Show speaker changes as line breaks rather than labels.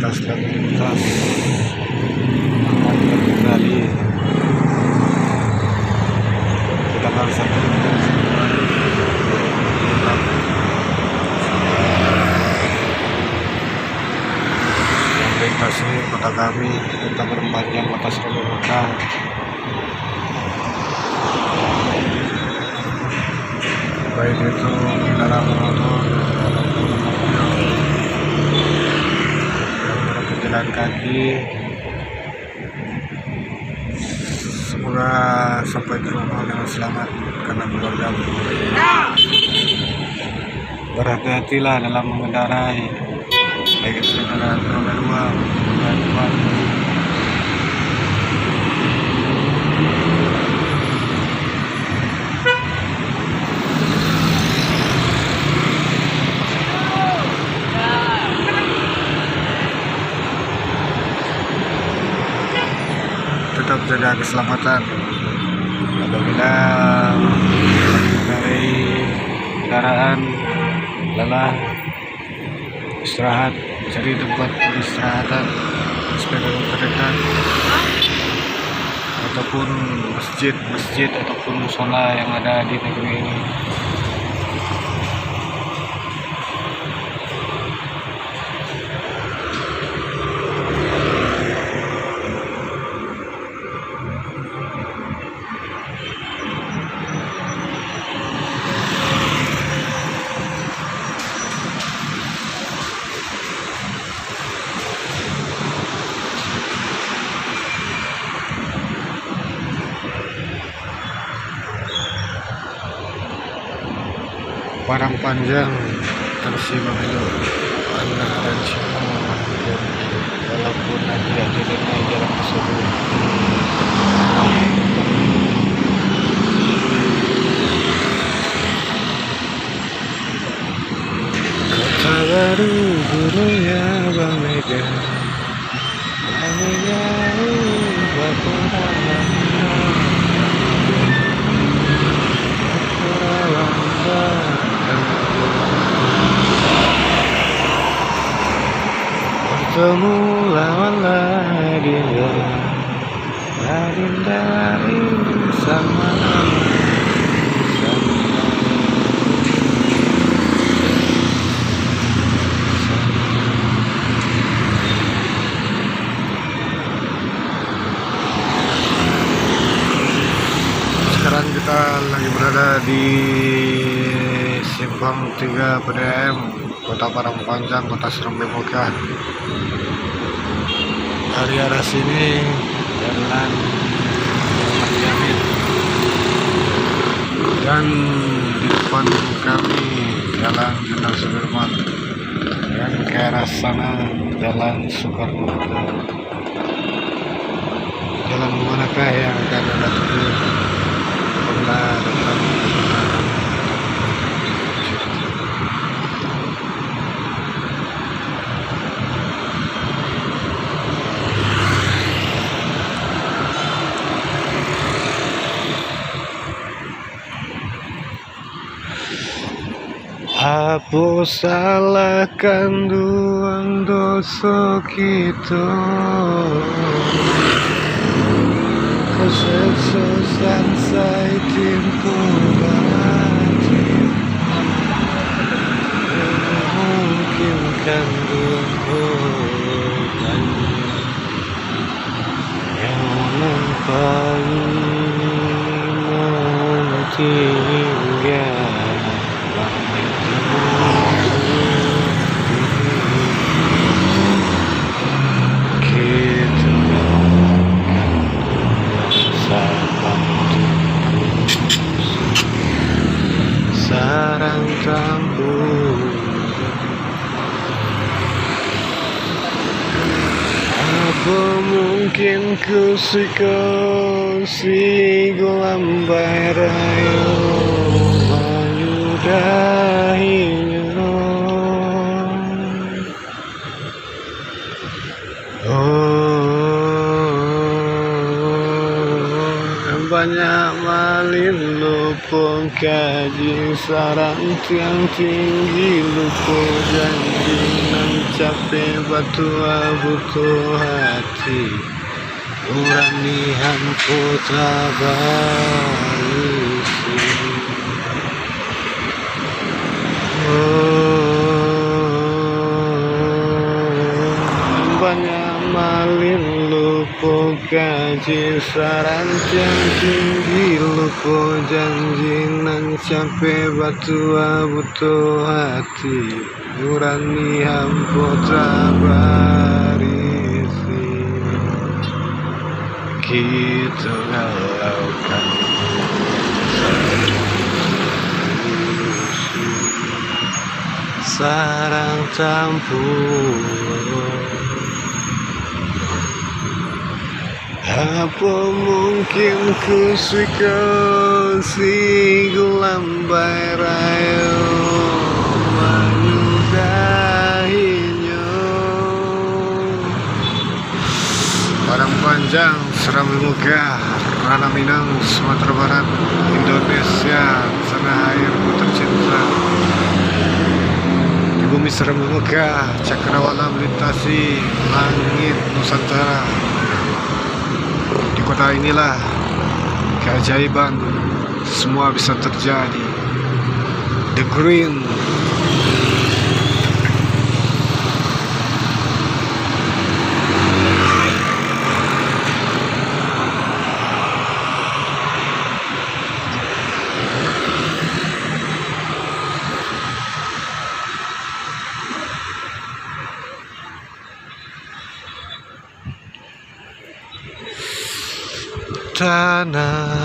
lintas kembali di tanggal 1 Februari yang melintasi kota kami, kota berpanjang kota Surabaya Kota. Baik itu kendaraan motor ataupun mobil yang berjalan kaki, semoga sampai di rumah dengan selamat karena keluarga. Berhati-hatilah dalam mengendarai, baik itu kendaraan roda 2 roda 4. Tetap jaga keselamatan apabila mengendarai kendaraan, lelah, istirahat, cari tempat peristirahatan sepeda terdekat ataupun masjid ataupun musola yang ada di negeri ini. Parang panjang tersimak itu anak dan semua walaupun nanti akhirnya jalan tersebut kota baru gurunya Bang Mega bertemu lawan ladindari sama sekarang kita lagi berada di Simpang 3 PDAM Kota Parangpanjang, Kota Surabaya Kota. Dari arah sini jalan Jamin dan di depan kami jalan Jenderal Sudirman dan ke arah sana jalan Soekarno. Jalan manakah yang akan Anda tuju apabila datang ke kota? Hapus salahkan duang dosa kita, kesesusan saya timpu batin, mungkinkan duang yang nampak tinggal. Sarang tambur apa mungkin ku si golambai rayo menyudahinya. Banyak malin lupa kaji sarang tiang tinggi lupa janji nanti capek batu butuh hati uranian putra barisi. Banyak malin lupo gaji sarancang tinggi lupo janji nang capek batu butuh hati nurani hamputra barisi. Gitu galaukan sarang campur. Apa mungkin ku si lambai rayo menyudahinya. Padang panjang serambi megah Ranah Minang Sumatera Barat Indonesia tanah airku tercinta. Di bumi serambi megah cakrawala melintasi langit Nusantara. Di kota inilah keajaiban semua bisa terjadi. The Green. Tanah